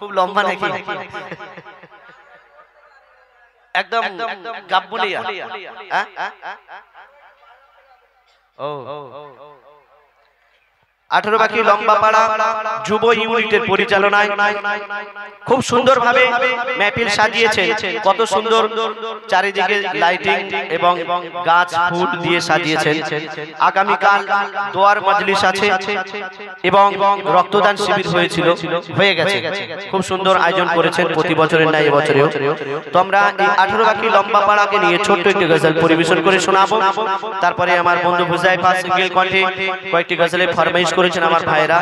খুব লম্বা নাকি? একদম গাব্বুলিয়া। ও 18 বাকি লম্বা পাড়া যুব ইউনিটের পরিচালনায় খুব সুন্দরভাবে মেহফিল সাজিয়েছেন। কত সুন্দর চারিদিকে লাইটিং এবং গাছ ফুল দিয়ে সাজিয়েছেন। আগামীকাল দোয়ার মজলিস আছে এবং রক্তদান শিবির হয়ে গেছে। খুব সুন্দর আয়োজন করেছেন প্রতি বছরের ন্যায় এবছরেও। তো আমরা এই 18 বাকি লম্বা পাড়াকে নিয়ে ছোট্ট একটি গজল পরিবেশন করে শোনাবো। তারপরে আমার বন্ধু হুজাইফা সিঙ্গেল কণ্ঠে কয়েকটি গজলের ফরমাইশ করেছেন আমার ভাইরা,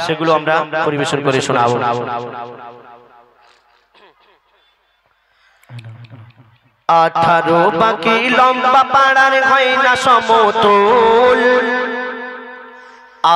সেগুলো আমরা পরিবেশন করে শোনাবো। 18 বাকি লম্বা পাড়ার হয় না সমতল,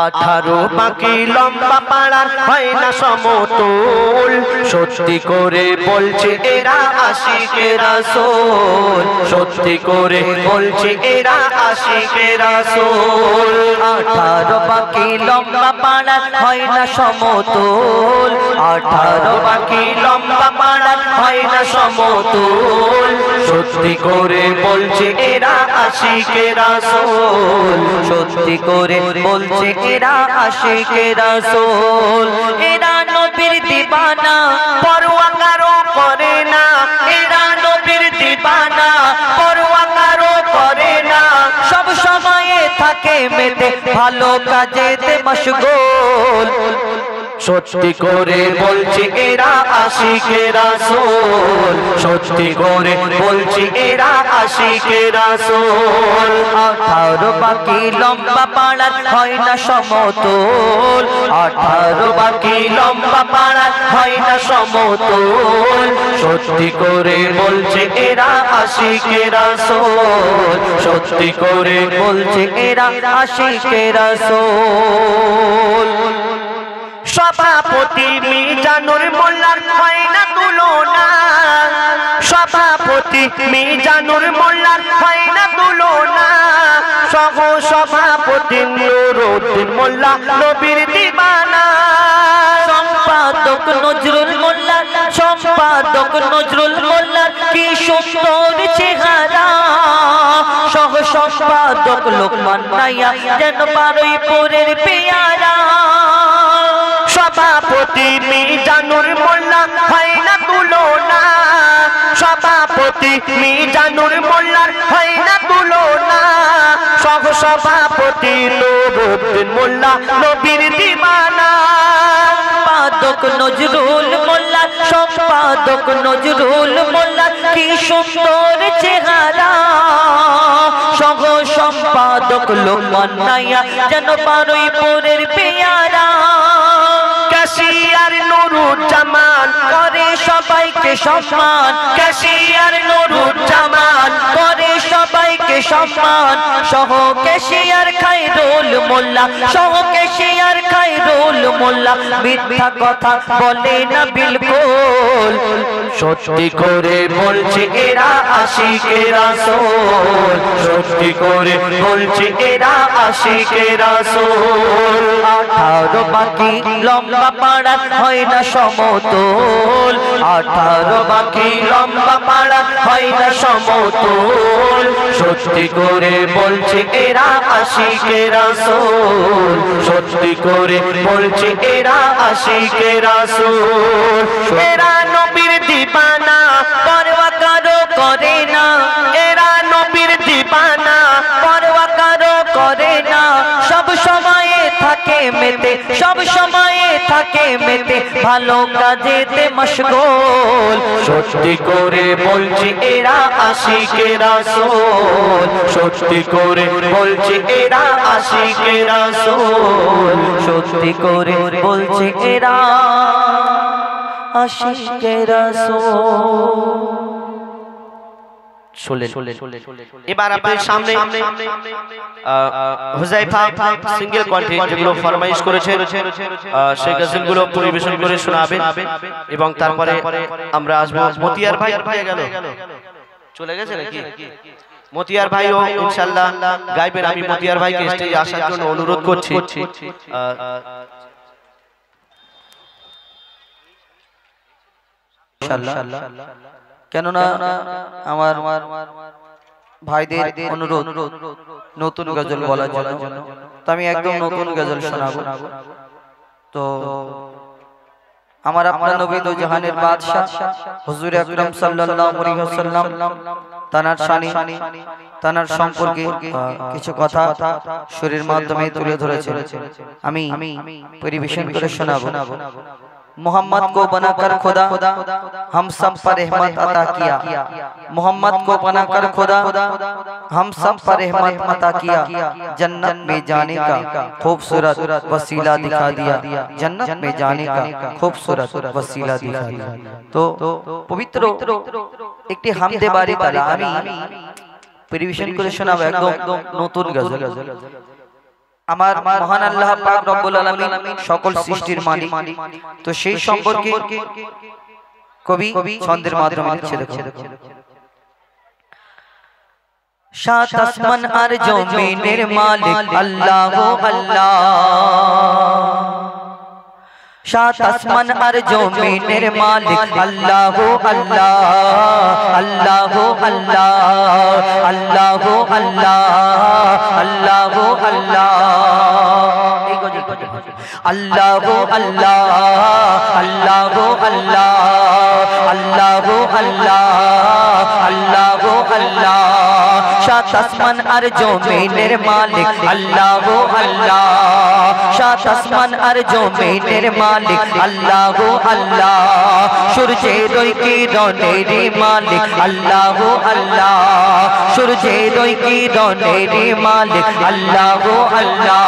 18 বাকি লম্বা পাড়ার হয় না সমতল। সত্যি করে বলছে এরা আশিকে রাসূল, সত্যি করে বলছে এরা আশিকে রাসূল। 18 বাকি লম্বা পাড়ার হয় না সমতল, 18 বাকি লম্বা পাড়ার হয় না সমতল। সত্যি করে বলছে এরা আশিকে রাসূল, সত্যি করে বলছে এরা আশিকে রাসূল। এরা নবীর দিবানা পরোয়া কারো করে না, এরা নবীর দিবানা পরোয়া কারো করে না। সব সময়ে থাকে মেতে ভালো কাজেতে মশগুল। সত্যি করে বলছে এরা আশিকে রাসূল, সত্যি করে বলছে এরা আশিকে রাসূল। 18 বাকি লম্বা পাড়ার হয় না সমতল, 18 বাকি লম্বা পাড়ার হয় না সমতল। সত্যি করে বলছে এরা আশিকে রাসূল, সত্যি করে বলছে এরা আশিকে রাসূল। সভাপতি মিজানুর মোল্লার হয় না তুলনা, সভাপতি মিজানুর মোল্লার হয় না তুলনা। সহ সভাপতি নুরউদ্দিন মোল্লা নবীর দিবানা। সম্পাদক নজরুল মোল্লা, সম্পাদক নজরুল মোল্লা কি সুন্দর চেহারা। সহ সম্পাদক লোকমান নাইয়া যেন বারুইপুরের পেয়ারা। সভাপতি মিজানুর মোল্লা হয় না তুলনা, সভাপতি মিজানুর মোল্লার হয় না তুলনা। সহ সভাপতি নুরউদ্দিন মোল্লা নবীর দিবানা। সম্পাদক নজরুল মোল্লা, সম্পাদক নজরুল মোল্লা কি সুন্দর চেহারা। সহ সম্পাদক লোকমান নাইয়া যেন বারুইপুরের পেয়ারা। ক্যাশিয়ার নুরুজ্জামান করে সবাইকে সম্মান, ক্যাশিয়ার নুরুজ্জামান করে সবাইকে সম্মান। সহ ক্যাশিয়ার খায়রুল মোল্লা, সহ ক্যাশিয়ার খায়রুল মোল্লা মিথ্যা কথা বলে না বিলকুল। সত্যি করে বলছে এরা আশিকে রাসূল, সত্যি করে বলছে এরা আশিকে রাসূল। 18 বাকি লম্বা পাড়া হয় না সমতল, 18 বাকি লম্বা পাড়া হয় না সমতল। সত্যি করে বলছে এরা আশিকে রাসূল, সত্যি করে বলছে এরা আশিকে রাসূল। এরা নবীর দিবানা পরোয়া কারো করে না, এরা নবীর দিবানা পরোয়া কারো করে না। সব সময়ে থাকে মেতে, সব সময়ে থাকে মেতে ভালো কাজেতে মশগুল। সত্যি করে বলছে এরা আশিকে রাসূল, সত্যি করে বলছে এরা আশিকে রাসূল। সত্যি করে বলছে এরা আশিকে রাসূল। এবার আপনাদের সামনে হুজাইফা সিঙ্গেল কণ্ঠে যেগুলো ফরমাইশ করেছেন সেই গজলগুলো পরিবেশন করে শোনাবেন এবং তারপরে আমরা আসবো। মতিয়ার ভাই গেল, চলে গেছে নাকি? মতিয়ার ভাইও ইনশাআল্লাহ গাইবেন। আমি মতিয়ার ভাইকে স্টেজে আসার জন্য অনুরোধ করছি। ইনশাআল্লাহ। কেননা আমার ভাইদের অনুরোধ নতুন গজল বলার জন্য, তো আমি একদম নতুন গজল শোনাবো। তো আমার আপনার নবী দো জাহানের বাদশা হুজুর আকরাম সাল্লাল্লাহু আলাইহি ওয়াসাল্লাম তানার শানি তানার সম্পর্কে কিছু কথা সুরের মাধ্যমে তুলে ধরেছেন, আমি পরিবেশন করে শোনাবো। मोहम्मद को बनाकर खुदा हम सब पर रहमत अता किया, मोहम्मद को बनाकर खुदा हम सब पर रहमत अता किया, जन्नत में जाने का खूबसूरत वसीला दिखा दिया, जन्नत में जाने का खूबसूरत वसीला दिखा दिया। तो पवित्र একটি হামদে বাড়ি তালা আমি পরিবেশন করে শোনাবো, একদম নতুন গজল। আমার মহান আল্লাহ পাক রব্বুল আলামিন সকল সৃষ্টির মালিক, তো সেই সম্পর্কে কবি ছন্দের মাধ্যমে লিখছে। দেখো, সাত আসমান আর জমিনের মালিক আল্লাহ আল্লাহ, সাত আসমান আর জমিনের মালিক আল্লাহ আল্লাহ, আল্লাহ আল্লাহ, আল্লাহ আল্লাহ, আল্লাহ আল্লাহ, আল্লাহ আল্লাহ, আল্লাহ আল্লাহ, আল্লাহ আল্লাহ, আল্লাহ আল্লাহ, সাত আসমান আর জমিনের মালিক আল্লাহ আল্লাহ, সাত আসমান আর জমিনের মালিক আল্লাহ আল্লাহ, সূর্যের কিরণের মালিক আল্লাহ আল্লাহ, সূর্যের কিরণের মালিক আল্লাহ আল্লাহ,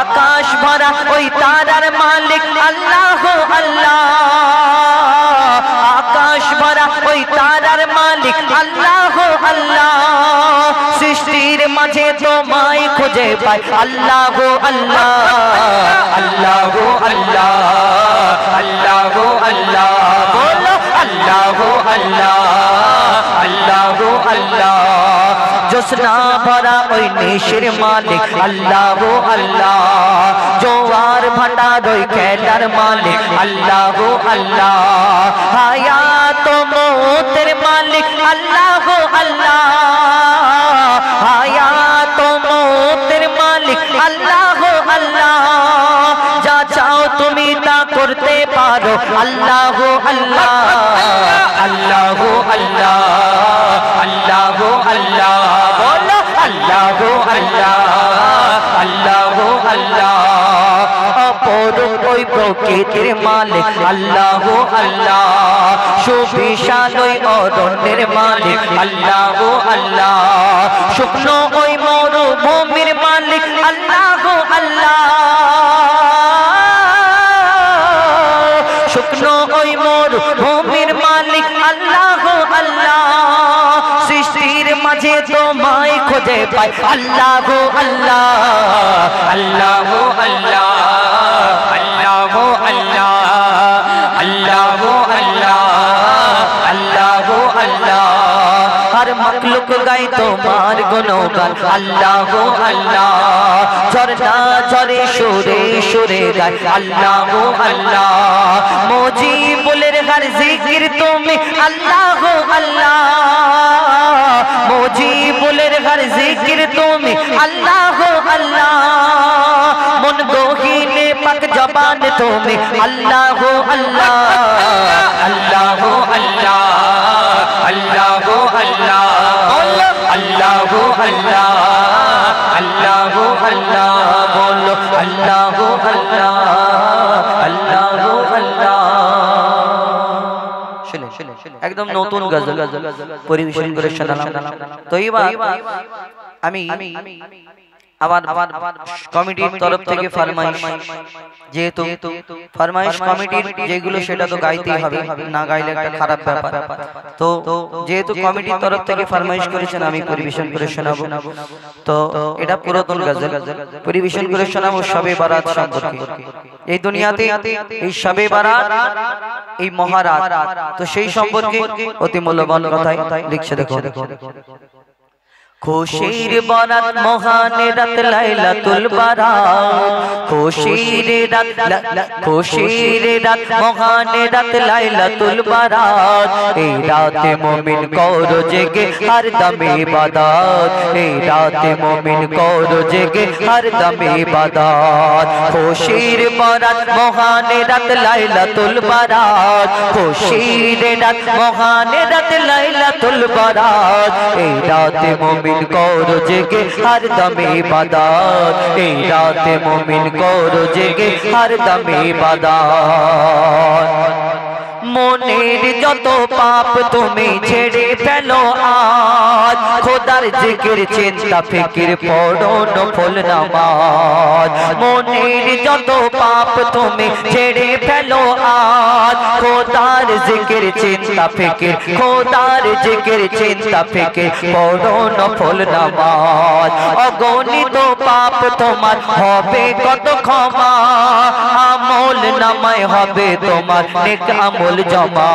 আকাশ ভরা ওই তারার মালিক আল্লাহ আল্লাহ, আকাশ ভরা ওই তারার মালিক আল্লাহ আল্লাহ, সৃষ্টির মাঝে তোমায় খুঁজে পাই আল্লাহ আল্লাহ, আল্লাহ আল্লাহ, আল্লাহ আল্লাহ, বলো আল্লাহ আল্লাহ, আল্লাহ আল্লাহ, জোসনা ভরা ওই নিশির মালিক আল্লাহ আল্লাহ, জোয়ার ভাটার ওই খেলার মালিক আল্লাহ আল্লাহ, হায়াত মৌতের মালিক আল্লাহ আল্লাহ, হায়াত মৌতের মালিক আল্লাহ আল্লাহ, যা চাও তুমি তা করতে পারো আল্লাহ আল্লাহ, আল্লাহ আল্লাহ, আল্লাহ আল্লাহ, বলো আল্লাহ আল্লাহ, আল্লাহ আল্লাহ, অপরূপ ওই প্রকৃতির মালিক আল্লাহ আল্লাহ, সুবিশাল ওই অরণ্যের মালিক আল্লাহ আল্লাহ, শুকনো ওই মরুভূমির মালিক আল্লাহ আল্লাহ, শুকনো ওই মরুভূমির মালিক আল্লাহ আল্লাহ, সৃষ্টির মাঝে তোমায় খুঁজে পাই আল্লাহ আল্লাহ, আল্লাহ আল্লাহ, আল্লাহ আল্লাহ, আল্লাহ আল্লাহ, আল্লাহ আল্লাহ, हर मखलूक गाए तुम्हार गुणगान अल्लाह अल्लाह, झरना झरे सुरे सुरे गाए अल्लाह अल्लाह, मुजीबुलेर हर जिक्र तुम्हें अल्लाह अल्लाह, मुजीबुलेर हर जिक्र तुम्हें अल्लाह अल्लाह, मन दोहीने पक जबान तुम्हें अल्लाह अल्लाह, अल्लाह अल्लाह, अल्लाह अल्लाह, अल्लाह अल्लाह, अल्लाह अल्लाह, बोलो अल्लाह अल्लाह, अल्लाह अल्लाह। শুনে একদম নতুন গজল পরিবেশন করে শোনালাম। তো এবার আমি আমার কমিটির তরফ থেকে ফরমাইশ, যেহেতু ফরমাইশ কমিটির যেগুলো সেটা তো গাইতেই হবে, না গাইলে একটা খারাপ ব্যাপার। তো যেহেতু কমিটির তরফ থেকে ফরমাইশ করেছেন আমি পরিবেশন করে শোনাবো। তো এটা পুরাতন গজল পরিবেশন করে শোনাবো শবে বারাত সম্পর্কে। এই দুনিয়াতে এই শবে বারাত, এই মহারাত, তো সেই সম্পর্কে অতি মূল্যবান কথাই লিখছে। দেখো, খুশির বরাত মহান রাত লাইলাতুল বারাত খুশির রাত মহান রাত লাইলাতুল বারাত এই রাতে মুমিন করো জেগে হরদম ইবাদত এই রাতে মুমিন করো জেগে হরদম ইবাদত খুশির বরাত মহান রাত লাইলাতুল বারাত খুশির রাত মহান রাত লাইলাতুল বারাত এই রাতে মুমিন করো জেগে হরদম ইবাদত এই রাতে মুমিন করো জেগে হরদম ইবাদত মনের যত পাপ তুমি ছেড়ে ফেলো আজ খোদার জিকির চিন্তা ফিকির পড়ো নফল নামাজ মনের যত পাপ তুমি ছেড়ে ফেলো আজ খোদার জিকির চিন্তা ফিকির খোদার জিকির চিন্তা ফিকির পড়ো নফল নামাজ অগণিত পাপ তোমার হবে কত ক্ষমা আমল নামায় হবে তোমার নেক আমল জমা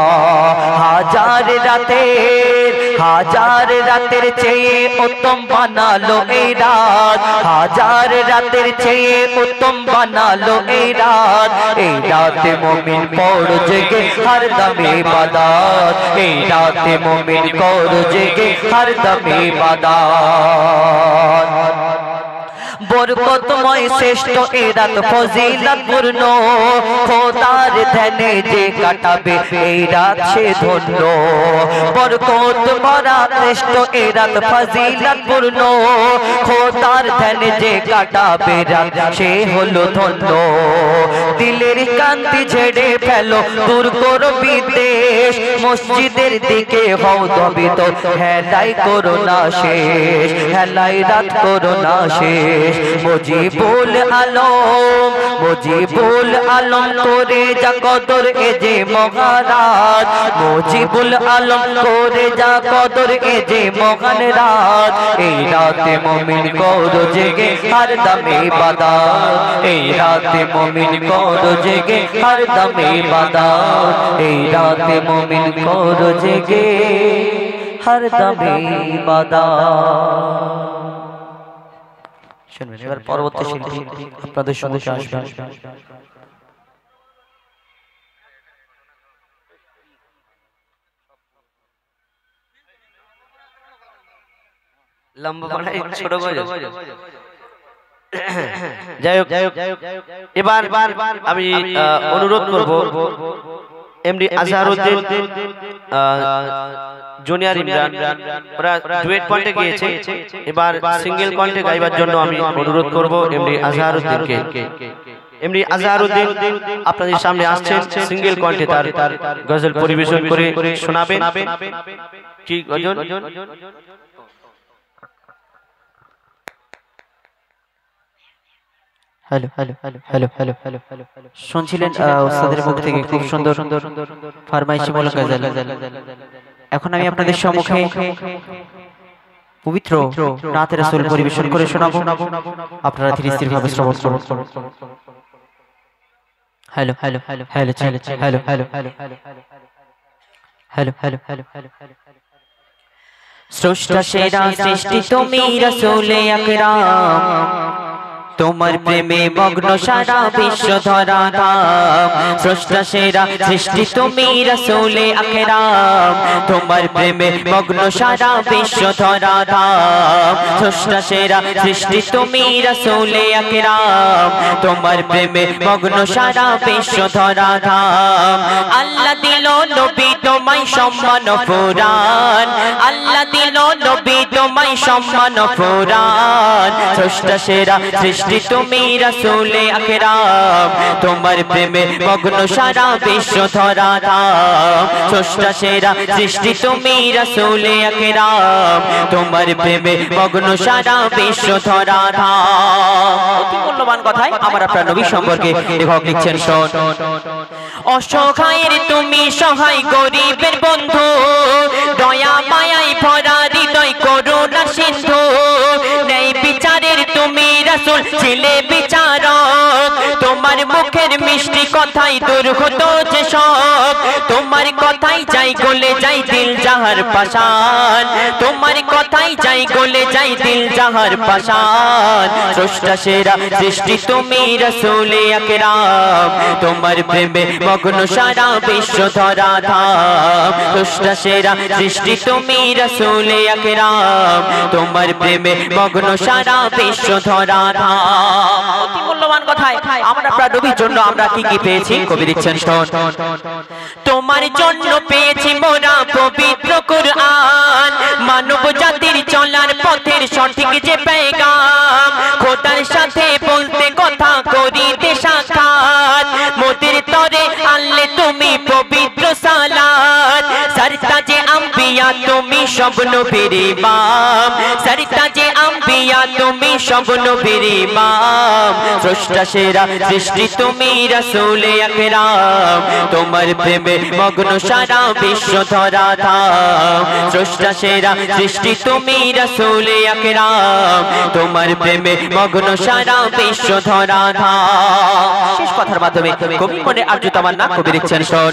হাজার রাতের চেয়ে উত্তম বানালো এই রাত হাজার রাতের চেয়ে উত্তম বানালো এই রাতে মুমিন পড়ো জেগে হরদম ইবাদত এই রাতে মুমিন করো জেগে হরদম ইবাদত বরকতময় শ্রেষ্ঠ এ রাত ফজিলত পূর্ণ খোদার ধ্যানে যে কাটাবে এই রাত সে ধন্য বরকত ভরা শ্রেষ্ঠ এ রাত ফজিলত পূর্ণ খোদার ধ্যানে যে কাটাবে রাত সে হলো ধন্য দিলের কান্তি ঝেড়ে ফেলো দূর করো বিদ্বেষ মসজিদের দিকে হও ধাবিত হেলাই করো না শেষ হেলাই রাত করো না শেষ মুজিবুল আলম করে যা কদর এ যে মহারাজ মুজিবুল আলম করে যা কদর এ যে মহান রাত এই রাতে মুমিন করো জেগে হরদম ইবাদত এই রাতে মুমিন করো জেগে হরদম ইবাদত এই রাতে মুমিন করো জেগে হরদম ইবাদত শুনবেন এবার পরবর্তী শিল্পী আপনাদের সম্মুখে আসবেন লম্বা বড় ছোট গজল যাই হোক এবার আমি অনুরোধ করব এমডি আজহারউদ্দিন জুনিয়র ইমরান ওরা ডুয়েট কণ্ঠে গিয়েছে এবার সিঙ্গেল কণ্ঠে গাইবার জন্য আমি অনুরোধ করব এমডি আজহারউদ্দিনকে এমডি আজহারউদ্দিন আপনাদের সামনে আসছেন সিঙ্গেল কণ্ঠে তার গজল পরিবেশন করে শোনাবেন কি গজল hello hello hello hello hello hello hello শুনছিলেন ওস্তাদের মুখ থেকে খুব সুন্দর ফরমাইশমূলক গজল এখন আমি আপনাদের সম্মুখে পবিত্র নাতে রাসূল পরিবেশন করে শোনাবো আপনারা ধীরে স্থির ভাবে শ্রবণ করুন hello hello hello hello hello hello hello hello hello hello hello hello स्रष्टा सेरा सृष्टि तुमी रसूल আকরাম তোমার প্রেমে মগ্ন সারা বিশ্ব ধরা ধাম স্রষ্টা সেরা সৃষ্টি তুমি রাসূল আকরাম তোমার প্রেমে মগ্ন সারা বিশ্ব ধরা ধাম স্রষ্টা সেরা সৃষ্টি তুমি রাসূল আকরাম তোমার প্রেমে মগ্ন সারা বিশ্ব ধরা ধাম আল্লাহ দিল নবী তোমায় সম্মান ফুরান আল্লাহ দিল নবী তোমায় সম্মান ফুরান স্রষ্টা সেরা সৃষ্টি তুমি রাসূল আকরাম তোমার প্রেমে মগ্ন সারা বিশ্ব ধরা ধাম স্রষ্টা সেরা সৃষ্টি তুমি রাসূল আকরাম তোমার প্রেমে মগ্ন সারা বিশ্ব ধরা ধাম অতি মূল্যবান কথাই আমার আপনার নবী সম্পর্কে লেখক লিখছেন শোন অসহায়ের তুমি সহায় গরিবের বন্ধু দয়া মায়ায় ভরা হৃদয় করুণার সিন্ধু ন্যায় বিচারের তুমি রাসূল ছিলে বিচারক তোমার মুখের মিষ্টি কথাই দূর হতো যে সব তোমার কথাই চাই গলে যাই দিল জাহান যাহার পাশান তোমার কথাই যাই গলে যাই দিল যাহার পাশান স্রষ্টা সেরা সৃষ্টি তুমি রাসূলে আকরাম তোমার প্রেমে মগ্ন সারা বিশ্ব ধরা ধাম স্রষ্টা সেরা সৃষ্টি তুমি রাসূলে আকরাম তোমার প্রেমে মগ্ন সারা বিশ্ব ধরা ধাম অতি মূল্যবান কথায় আমরা প্রাণ নবীর জন্য আমরা কি কি পেয়েছি কবি দিচ্ছেন শোন তোমার জন্য পেয়েছি মোরা পবিত্র কুরআন মানব জাতির চলার পথের সঠিক যে পেগাম খোদার সাথে বলতে কথা করিতে সাক্ষাৎ মোদের তরে আনলে তুমি পবিত্র সালাত সরতাজে আম্বিয়া তুমি সব নবীর ইমাম সরতাজে আম্বিয়া তুমি সব নবীর ইমাম স্রষ্টা সেরা সৃষ্টি তুমি রাসূলে আকরাম তোমার প্রেমে মগ্ন সারা বিশ্ব ধরা ধাম স্রষ্টা সেরা সৃষ্টি তুমি রাসূলে আকরাম তোমার প্রেমে মগ্ন সারা বিশ্ব ধরা ধাম শেষ কথার মাধ্যমে কবি মনে আরজু তামান্না কবি লিখছেন শোন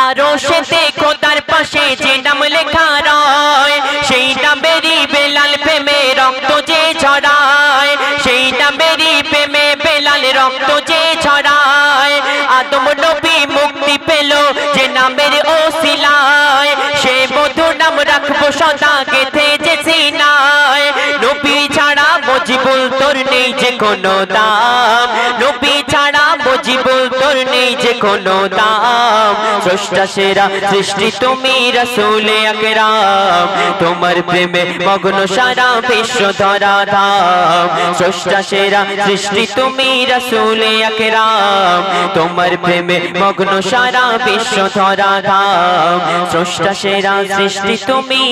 আরশেতে খোদার পাশে যে নাম লেখা রয় সেই নামেরই বেলাল প্রেমে রক্ত যে ঝরায় সেই নামেরই প্রেমে বেলাল রক্ত যে ঝরায় আদম নবী মুক্তি পেল যে নামের ওসিলায় সে মধুর নাম রাখবো সদা গেথে যে সিনায় নবী ছাড়া মুজিবুল তোর নেই যে কোনো দাম নবী ছাড়া মুজিবুল তোর নেই যে কোনো দাম স্রষ্টা সেরা সৃষ্টি তুমি রাসূলে আকরাম তোমার প্রেমে মগ্ন সারা বিশ্ব ধরা ধাম স্রষ্টা সেরা সৃষ্টি তুমি রাসূলে আকরাম তোমার প্রেমে মগ্ন সারা বিশ্ব ধরা ধাম স্রষ্টা সেরা সৃষ্টি তুমি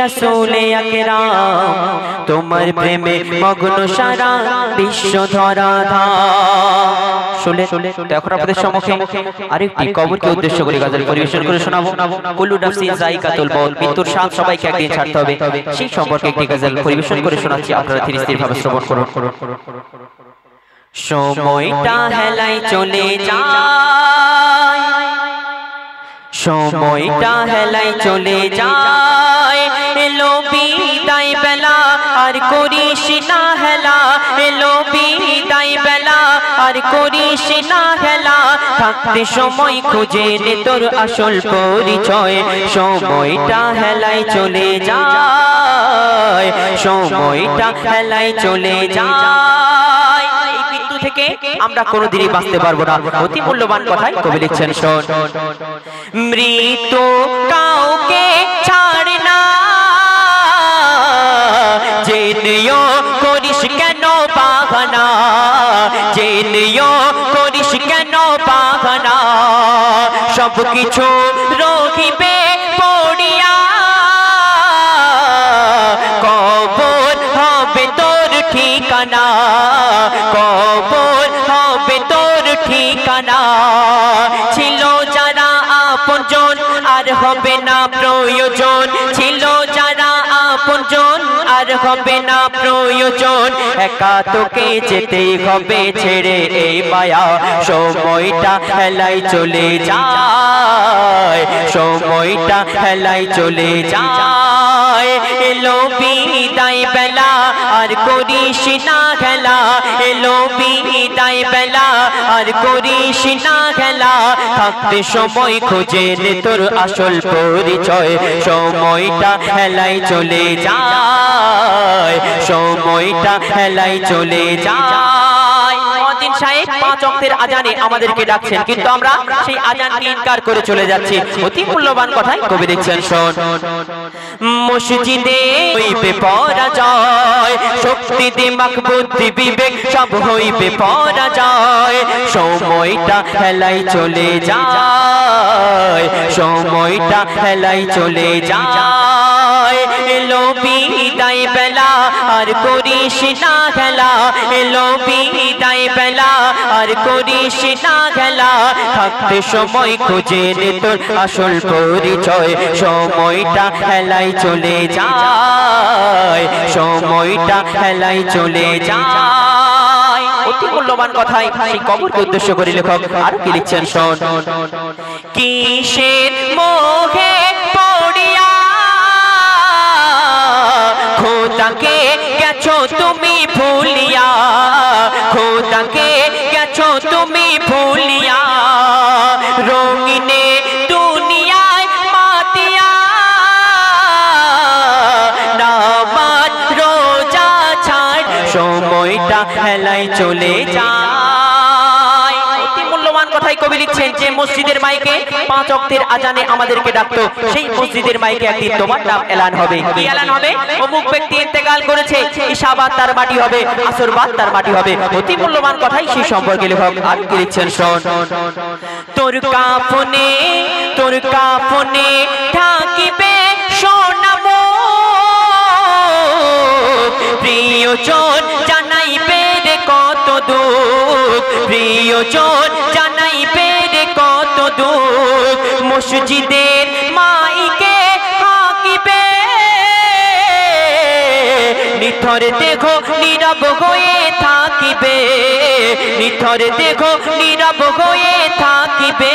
রাসূলে আকরাম তোমার প্রেমে মগ্ন সারা বিশ্ব ধরা ধাম শুনে এখন আপনাদের সম্মুখে আরেকটি কবরকে উদ্দেশ্য করে গজল পরিবেশন করে শোনাবো কুল্লু নাফসিন যায়কাতুল মউত মৃত্যুর স্বাদ সবাইকে একদিন ছাড়তে হবে সেই সম্পর্কে একটি গজল পরিবেশন করে শোনাচ্ছি আপনারা ধীরে স্থির ভাবে শ্রবণ করুন সময়টা হেলাই চলে যায় সময়টা হেলাই চলে যায় এলো বিদায় বেলা আর করিস না হেলা এলো বিদায় বেলা আর করিস না হেলা থাকতে সময় খুঁজে নে তোর আসল পরিচয় সময়টা হেলাই চলে যায় সময়টা হেলাই চলে যায় থেকে আমরা কোনোদিনই বাঁচতে পারবো না অতি মূল্যবান কথাই কবি লিখছেন শোন মৃত্যু কাউকে ছাড়ে না জেনেও করিস কেন বাহানা জেনেও করিস কেন বাহানা সবকিছু রহিবে পড়িয়া কবর হবে তোর ঠিকানা কবর হবে তোর ঠিকানা ছিল যারা আপনজন আর হবে না প্রয়োজন ছিল যারা আপনজন আর হবে না প্রয়োজন একা তোকে যেতেই হবে ছেড়ে এই মায়া সময়টা হেলাই চলে যায় সময়টা হেলাই চলে যায় এলো বিদায় বেলা আর করিস না খেলা এলো বিদায় বেলা আর করিস না খেলা থাকতে সময় খুঁজে নে তোর আসল পরিচয় সময়টা হেলাই চলে যায় সময়টা হেলাই চলে যায় মুয়াজ্জিন সাহেব 5 ওয়াক্তের আজানে আমাদেরকে ডাকছেন কিন্তু আমরা সেই আজানকে ইনকার করে চলে যাচ্ছি অতি মূল্যবান কথাই কবি লিখছেন শোন মসজিদে হইবে পরাজয় শক্তি দিমাগ বুদ্ধি বিবেক সব হইবে পরাজয় সময়টা হেলাই চলে যায় সময়টা হেলাই চলে যায় এলো বিদায় বেলা আর করিস না খেলা এলো বিদায় বেলা আর করিস না খেলা থাকতে সময় খুঁজে নে তোর আসল পরিচয় সময়টা হেলাই চলে যায় সময়টা হেলাই চলে যায় অতি মূল্যবান কথাই সেই কবরকে উদ্দেশ্য করে লেখক আর কি লিখছেন শোন কিসের মোহে পড়ি সময়টা হেলাই চলে যায়। অতি মূল্যবান কথাই কবি লিখছেন যে মসজিদের মাইকে 5 ওয়াক্তের আজানে আমাদেরকে ডাকতো, সেই মসজিদের মাইকে একদিন তোমার নাম এলান হবে। কি এলান হবে? অমুক ব্যক্তি ইন্তেকাল করেছে, ইশাবাদ তার মাটি হবে, আসরবাদ তার মাটি হবে। অতি মূল্যবান কথাই সেই সম্পর্কে লেখক আর কি লিখছেন শোন। তোর কাফনে থাকিবে সোনামো, প্রিয়জন জানাইবে রে কত দুঃখ, প্রিয়জন জানাইবে রে কত দুঃখ। মসজিদের মাইকে হাকিবে, নিথর দেখো নীরব হয়ে থাকিবে, নিথর দেখো নীরব হয়ে থাকিবে।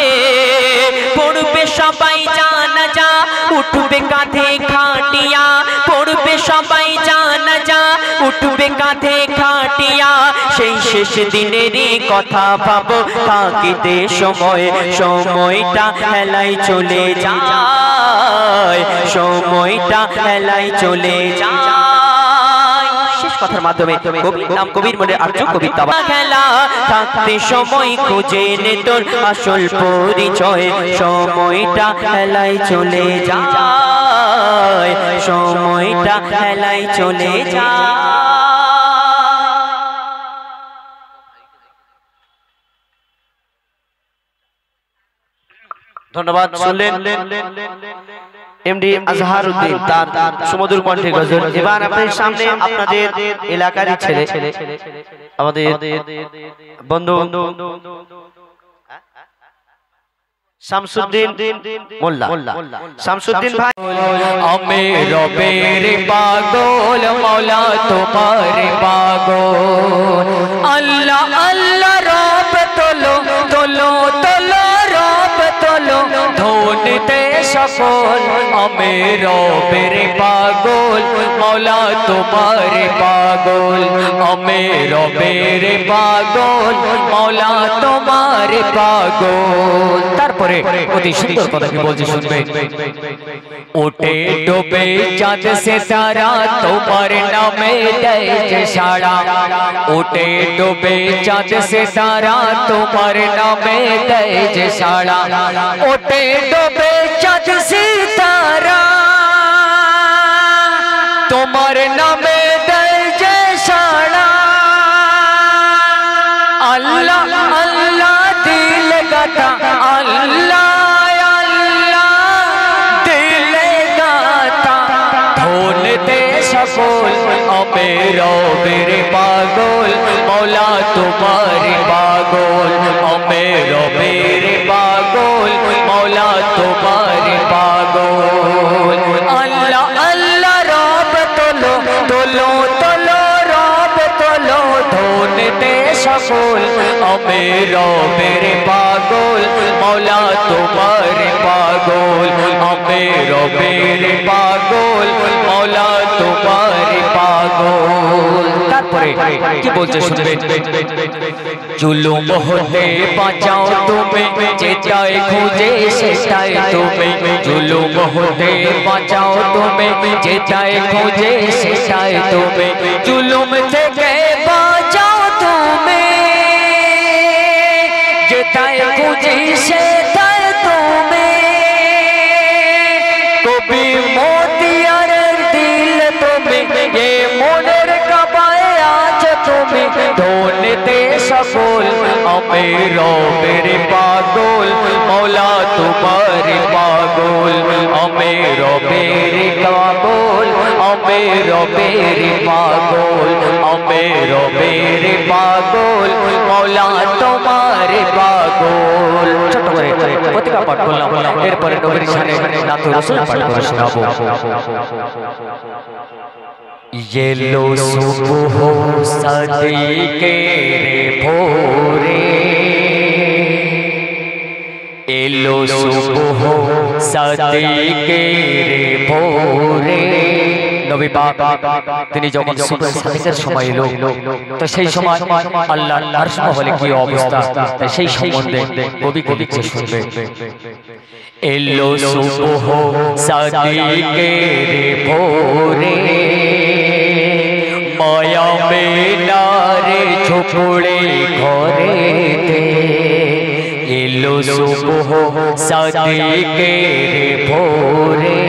পড়বে সবাই জানাজা, উঠবে কাঁধে খাটিয়া, পড়বে সবাই জানাজা, উঠবে কাঁধে খাটিয়া। সেই শেষ দিনেরই কথা ভাবো, থাকিতে সময়, সময়টা হেলাই চলে যায়, সময়টা হেলাই চলে যায়। শেষ কথার মাধ্যমে কবির নাম কবির মনে আর্য কবিতা। খেলা থাকতে সময় খুঁজে নে তোর আসল পরিচয়, সময়টা হেলাই চলে যায়, সময়টা হেলাই চলে যায়। ধন্যবাদ। শুনলেন এমডি আজহারউদ্দিন তার সুমধুর কণ্ঠে গজল। এবার আপনাদের সামনে আপনাদের এলাকারই ছেলে, আমাদের বন্ধু শামসুদ্দিন মোল্লা, শামসুদ্দিন ভাই। আমি রবের পাগল, মৌলা তোমার পাগল। আল্লাহ আল্লাহ রব তোলো তোলো তোলো, রব তোলো ধোনিতে সফল। আমি রবের পাগল, মৌলা তোমার পাগল। আমি রবের পাগল, মৌলা তোমার পাগল। তারপরে অতি সুন্দর কথা কি বলছে শুনবে। উঠে ডোবে চাঁদ সে তারা, তোমার নামে দেয় যে সাড়া। উঠে ডোবে চাঁদ সে তারা, তোমার নামে দেয় যে সাড়া। উঠে ডোবে চাঁদ সে তারা, তোমার নামে দেয় যে সাড়া। আল্লাহ আল্লাহ দিল গাতা, আল্লাহ আল্লাহ দিল গাতা ধোনতে সফল। আমি রবের পাগল, মৌলা তোমার পাগল। আমি রবের পাগল, মৌলা তোমার পাগল। আল্লাহ আল্লাহ রব তোলো তোলো তোলো, রব তোলো ধোনতে সফল। আমি রবের পাগল, মৌলা তোমার পাগল। আমি রবের পাগল, মৌলা তোমার পাগল। তারপরে কি বলছে শুনবে। জুলুম হতে বাঁচাও তুমি, যেটাই খুঁজে সেটাই তুমি। জুলুম হতে বাঁচাও তুমি, যেটাই খুঁজে সেটাই তুমি। জুলুম থেকে বাঁচাও তুমি, যেটাই খুঁজি সেটাই তুমি। কবি মতিয়ারের দিল তুমি, এ মনের কাবায় আছে তুমি। ধোনতে সফল। আমি রবের পাগল, মৌলা তোমার পাগল। আমি রবের পাগল, আমি রবের পাগল। আমি রবের পাগল, মৌলা তোমার পাগল। ছোট করে প্রতিকা পাঠ করলাম, এরপরে নবীর শানে নাতুর রাসূল পাঠ করে শোনাবো। येलो सुबह सदके रे भोरे, येलो सुबह सदके रे भोरे। নবী পাক তিনি যখন সুবহ সাদিকের সময় এলো, তো সেই সময় আল্লাহর আরশ মহলে কি অবস্থা, তাই সেই সম্বন্ধে কবি লিখছে শুনবে। এলো সুবহ সাদিকে রে ভোরে, মায়া में नार ঝুঁকুড়ে ঘরেতে এলো সুবহ সাদিকের ভোরে